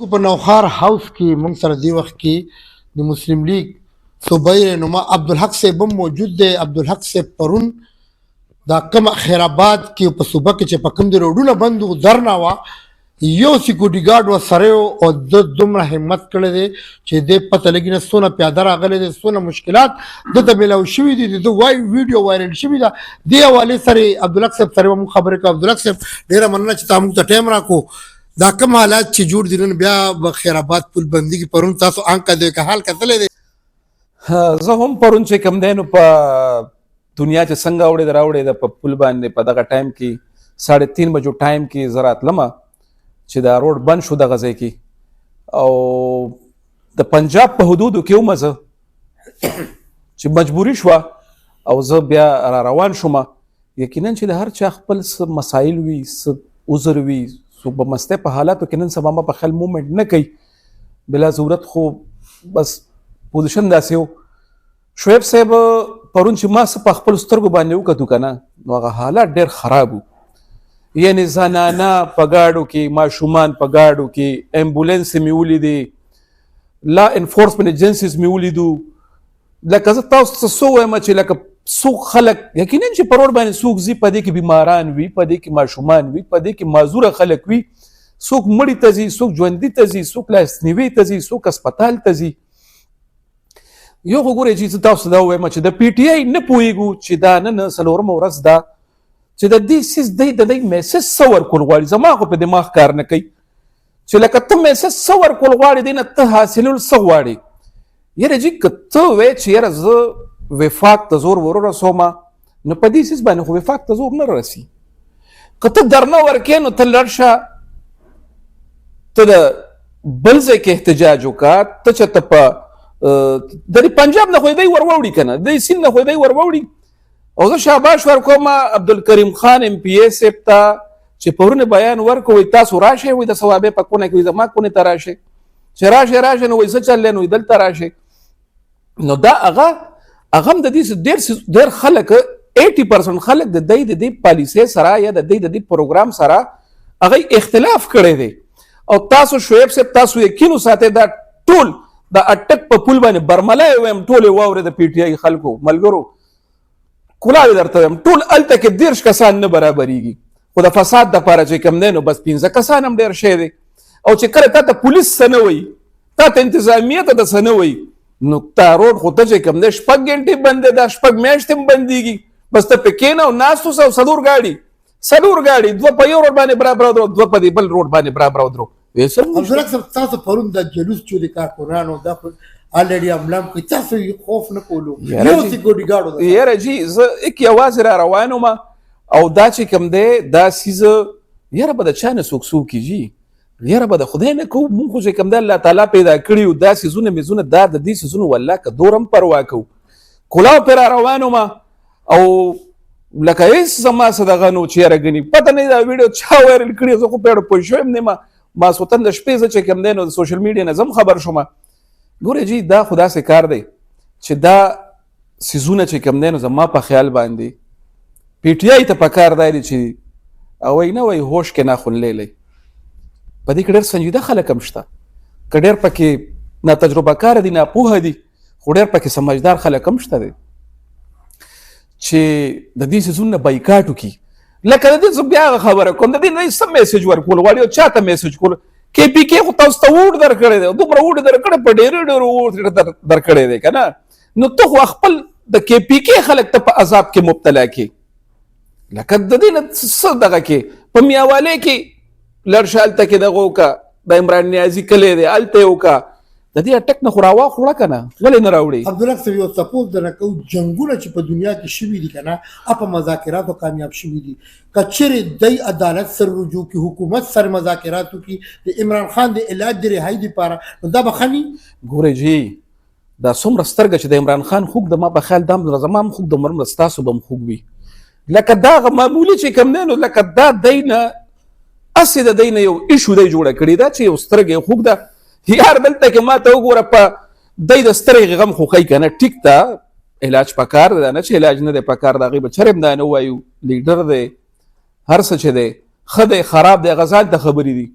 په نوخار هاوس کې موږ سره دی وخت کې د مسلم لیگ صوبایي رهنما عبدالحق صاحب هم موجود دی. عبدالحق صاحب پرون دا کوم خیرآباد کې په صوبه کې چې په کوم د روډونه بند وو درنه وه یو سیکورټي ګارډ ورسره و او د دومره همت کړی دی چې دې پته لګي نه څونه پیاده راغلی دی څونه مشکلات دته میلاو شوي دي د ده ویډیو وایرل شوي ده. دې حوالې سره عبدالحق صاحب سره موږ خبرې کوو. عبدالحق صاحب ډېره مننه چې تا موږ ته ټایم راکړو. دا کوم حالات چې جوړ دي نن بیا به خیرآباد پل بندي کې پرون تاسو آنکه دی که حال کتلی دی؟ زه هم پرون چې کوم دی نو په دنیا چې څنګه اوړې د راوړې ده په پل باندې په دغه ټایم کې 3:30 بجو ټایم کې زه راتلمه چې دا روډ بند شو دغه ځای کې او د پنجاب په حدودو کې ومه زه چې مجبوري شوه او زه بیا را روان شوم. یقینا چې د هر چا خپل څه مسایل وي څه عذر وي څوک به مستی په حالاتو کې نن سبا ما په خیال مومنټ نه کوي بلا ضرورت خو بس پوزیشن داسې و. شعیب صاحب پرون چې ما څه په خپل سترګو باندې وکتو که نه نو هغه حالات ډېر خراب وو. یعنې زنانه په ګاډو کې ماشومان په ګاډو کې امبولانس مې ولیدې لا انفورسمنټ ایجنسیز مې ولیدو. لکه زه تاسو ته څه ووایم چې لکه څوک خلک یقینا چې په روډ باندې څوک ځي په دې کې بیماران وي په دې کې ماشومان وي په دې کې معذوره خلک وي څوک مړي ته ځي څوک ژوندي ته ځي څوک لاسنیوي ته ځي څوک هسپتال ته ځي. یو خو ګورئ چې زه تاسو ته دا ووایم چې د پی ټي آی نه پوهېږو چې دا نن 4مه ورځ ده چې د دې سیز دی د دې میسج څه ورکول غواړي. زما خو په دماغ کار نه کوي چې لکه ته میسج څه ورکول غواړي دی نه ته حاصلول څه غواړي. یاره جي که ته وایې چې یاره زه وفاق ته زور ورسومه نو په دې سیز باندې خو وفاق ته زور نه رسي. که ته درنه ورکې نو ته لړ شه ته د بل ځای کې احتجاج وکړه ته چې ته په د پنجاب نه خو دی وروړي که نه د سیند نه خو دی وروړي. او زه شاباش ورکوم عبدالکریم خان ام پی اے صاحب ته چې پرون بیان ورکوي تاسو راشئ وایي د ثوابې په کونه کې زما کونې ته راشئ چې راشئ نو وایي څه چل دی نو دلته راشئ. نو دا هغه هم د دې ډېر خلک 80% خلک د دې پالیسۍ سره یا د دې پروګرام سره هغه اختلاف کړی دی. او تاسو شعیب صاحب تاسو یقین وساتئ دا ټول د اټک په پل باندې برملای وایم ټولې واورې د پی ټي آی خلکو ملګرو کلاوې درته وایم ټول هلته کې 10 کسان نه برابرېږي خو د فساد دپاره چې کوم دی نو بس 15 کسان هم ډېر شی دی. او چې کله تا ته پولیس څه نه وایي تا ته انتظامیه ته د څه نه وایي نو تا روډ خو ته چې کوم دی 6 ګنټې بند دی دا 6 میاشتې هم بندېږي بس ته پې کښېنه او ناست اوسه او څلور ګاډي 2 په یو روډ باندې برابر ودرو 2 په دې بل روډ باندې برابر ودرو. عبدالحق صاحب تاسو پرون د جلوس چې د کارکونانو دا الریډي حمله هم کوي تاسو خوف نه کولو یو سیکورټي ګارډ یاره جي زه یک یوازې را روان وم او دا چې کوم دی دا څیزه یاره به د چا نه څوک کېږي یاره به د خدای نه کوو مونږ خو چې کوم دی الله تعالی پیدا کړي یو دا څیزونه میزونه دا د دې څیزونو والله که دور هم پروا کوو کلاو پرې را روان وم او لکه هېڅ زما څه دغه نو چې یاره ګني پته نه دا ویډیو چا وایرل کړي زه خو پرې پوه شوی هم نه یم ماسخوتن د شپې زه چې کوم دی نو د سوشل میډیا نه زه هم خبر شوم. ګورئ جي دا خو داسې کار دی چې دا څیزونه چې کوم دی نو زما په خیال باندې پی ټي آی ته پکار دی چې وایي نه وایي هوش کې ناخن لیلی په دې کې ډېر سنجیده خلک هم شته که ډېر پکې ناتجربه کاره دي ناپوهه دي خو ډېر پکې سمجدار خلک هم شته دي چې د دې څیزونو نه بایکاټ وکړي. لکه د دې زه بیا هغه خبره کوم د دې نه څه میسج ورکول غواړي او چا ته میسج کول کې پي کې خو تاسو ته ووټ درکړی دی دومره ووټ درکړی په ډېرو ووټ درکړی دی که نه نو ته خو خپل د کې پي کې خلک ته په عذاب کې مبتلا کې لکه د دې نه څه دغه کې په میاوالۍ کې لړ شه هلته کې دغه وکړه د عمران نیازي کلی دی هلته یې وکړه د دې اټک نه خو راواخوړه که نه ولې نه راوړي. عبدالحق صاحب یو سپوز درنه کوو جنګونه چې په دنیا کې شوي دي که نه په مذاکراتو کامیاب شوي دي که چیرې دی عدالت سره رجوع کړي حکومت سره مذاکرات وکړي د عمران خان د علاج د رهایي دپاره نو دا به ښه ني. ګورئ جي دا څومره سترګه چې د عمران خان خوږ د ما په خیال دا زما هم خوږ د مرمره ستاسو به هم خوږ وي لکه دا هغه معمولي چې کوم دی نو لکه دا دی نه هسې د دی نه یو ایشو دی جوړه کړې ده چې یو سترګه یې خوږ ده یار دلته کې ما ته وګوره په دی د سترګې غم خو ښایي که نه ټیک ته علاج پکار دی نه چې علاج نه دی پکار د هغې به چرې هم دا نه ووایو لیډر دی هر څه چې دی ښه دی خراب دی هغه ځان ته خبرې دي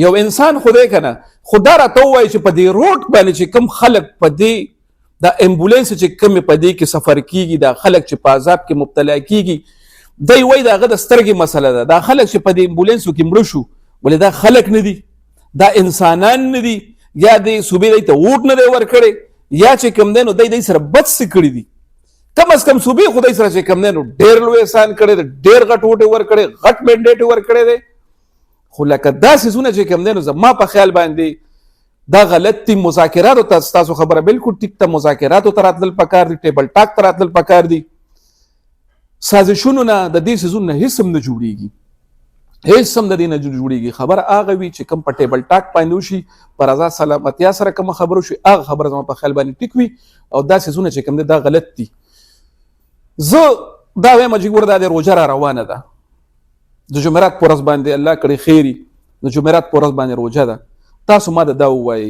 یو انسان خدای کنه خدا راته وایي چې په دې روډ باندې چې کم خلک په دې د امبولانس چې کم په دې کې سفر کیږي دا خلک چې په عذاب کې مبتلا کیږي دی وایي دا هغه د سترګې مسله ده دا خلک چې په دې امبولانسو کې مړه شو ولې دا خلک نه دي دا انسانان نه دي یا د صوبې دی ته ووټ نه دی ورکړی یا چې کم دی نو دی سره بد څه کړي دي کم از کم صوبې خدای سره چې کم دی نو ډېر لوی احسان کړی دی ډېر غټ ووټ یې ورکړی غټ مینډیټ یې ورکړی دی خو لکه دا څیزونه چې کم دی نو زما په خیال باندې دا غلط دي مذاکراتو ته ستاسو خبره بالکل ټیک ته مذاکراتو ته راتلل پکار دي ټیبل ټاک ته راتلل پکار دي سازشونو نه د دې څیزونو نه هیڅ هم نه جوړیږي هیڅ هم د دې نه جوړیږي خبره هغه وي چې کوم په ټیبل ټاک باندې وشي په رضا سلامتیا سره کوم خبره وشي هغه خبره زما په خیال باندې ټیک وي او دا څیزونه چې کوم دي دا غلط دي زه دا وایم چې ګوره دا د روژه را روانه ده د جمعرات په ورځ باندې الله کړي خیري د جمعرات په ورځ باندې روژه ده تاسو ما دا ووایئ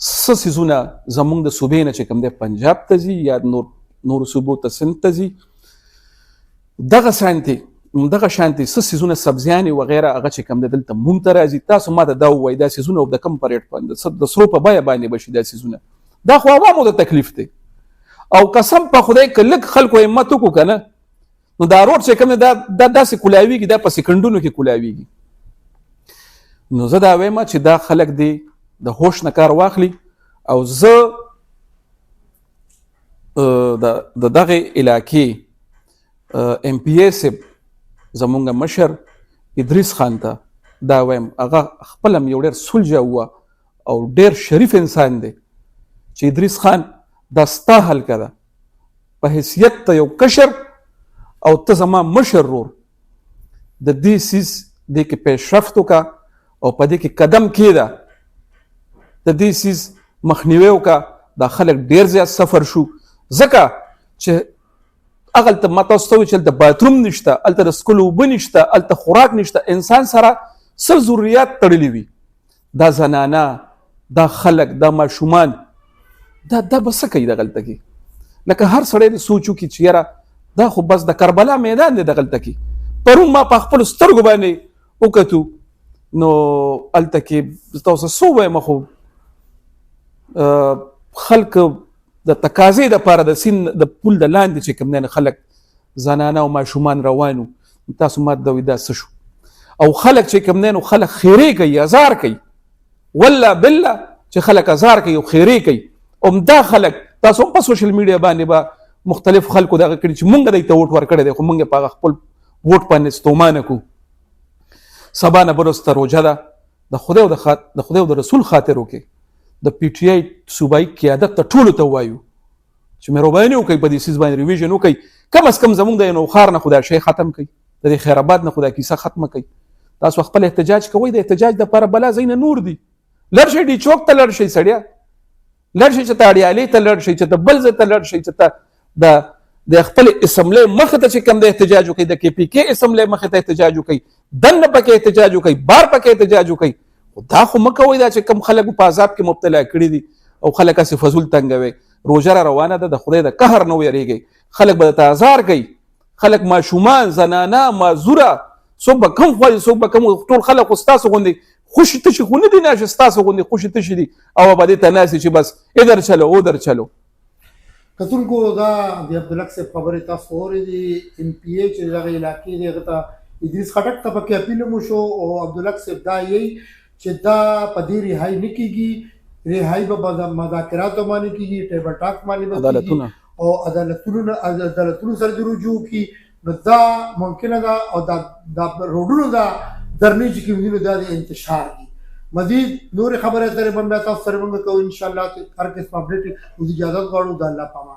څه څیزونه زموږ د صوبې نه چې کوم دی پنجاب ته ځي یا نورو صوبو ته سند ته ځي دغه شانتې څه څیزونه سبزیانې وغیره هغه چې کوم دی دلته موږ ته راځي تاسو ما ته دا ووایئ دا څیزونه د کم په ریټ باندې د سرو په بیه باندې به شي دا څیزونه دا خو عوامو د تکلیف دی او قسم په خدای که لږ خلکو همت وکړو که نه نو دا روډ چې کوم دی دا داسې کولاویږي دا په سکندونو کې کولاویږي نو زه دا وایم چې دا خلک دی د هوش نه کار واخلي او زه د دغه علاقې ام پی ای صاحب زمونږ مشر ادریس خان ته دا وایم هغه خپل هم یو ډېر سلجه وه او ډېر شریف انسان دی چې ادریس خان دا ستا حلقه ده په حیثیت ته یو کشر او ته زما مشر رور د دې سیز دې کې پیشرفت وکړه او په دې کې قدم کېده د دې سیز مخنیوی وکړه دا خلک ډېر زیات سفر شو ځکه چې هغلته ما تاسو ته وویل چې هلته باتروم نشته هلته د څښلو اوبه نشته هلته خوراک نشته انسان سره څه ضروریات تړلي وي دا زنانه دا خلک دا ماشومان دا به څه کوي دغلته کې لکه هر سړی د سوچ وکړي چې یاره دا خو بس د کربلا میدان دی دغلته کې پرون ما په خپلو سترګو باندې وکتو نو هلته کې تاسو څه ووایم خو خلک د تقاضې دپاره د سیند د پول د لاندې چې کوم دی خلک زنانه او ماشومان روانو تاسو ما ته دا څه شو او خلک چې کوم دی نو خلک خیرې کوي ازار کوي والله بالله چې خلک ازار کوي او خیرې کوي همدا خلک تاسو هم په سوشل میډیا باندې به مختلف خلکو دغه کړي چې مونږ دی ته ووټ ورکړی دی خو مونږ په هغه خپل ووټ باندې ستومانه کړو سبا نه برسته روژه ده د خدای او د رسول خاطر وکړئ د پی ټی آی صوبایي قیادت ته ټولو ته وایو چې مهرباني وکړئ په دې سیز باندې ریویژن وکړئ کم از کم زموږ د نوښار نه خو دا شی ختم کړئ د دې خیر آباد نه خو دا کیسه ختمه کړئ تاسو خپل احتجاج کوئ د احتجاج دپاره بلا ځای نه نور دي لړ شئ ډي چوک ته لړ شئ سړیا لړ شئ چې ته اړیالۍ ته لړ شئ چې ته بل ځای ته لړ شئ چې ته د خپل اسمبلی مخې ته چې کوم د احتجاج وکړئ د کې پی کې اسمبلی مخې ته احتجاج وکړئ دننه پکې احتجاج وکړئ بار پکې احتجاج وکړئ دا خو مه کوئ دا چې کوم خلک په عذاب کې مبتلا کړي دي او خلک هسې فضول تنګوي روژه را روانه ده د خدای د قهر نه ویریږئ خلک به درته ازار کوي خلک ماشومان زنانه معذوره څوک به کم خوځي څوک به کم ټول خلک خو ستاسو غوندې خوشي تشي خو نه دي نه چې ستاسو غوندې خوشي تشي دي او به دې ته ناستې چې بس ادر چلو ادر چلو کتونکو دا د عبدالحق صاحب خبرې تاسو اورېدې ام پی ای چې دغه علاقې دی هغه ته ادریس خټک ته پکې اپیل هم وشو او عبدالحق صاحب دا یی چې دا په دې رهایي نه کېږي رهایي به مذاکراتو باندې کېږي ټیبل ټاک باندې به کېږي او عدالتونو سره دې رجوع کړي نو دا ممکنه ده او دا روډونو دا درنې چې کوم دي نو دا د انتشار دي مزید نورې خبرې اترې به بیا تاسو سره موږ کوو انشاءالله هر قسم اپډیټ اوس اجازت غواړو د الله په امان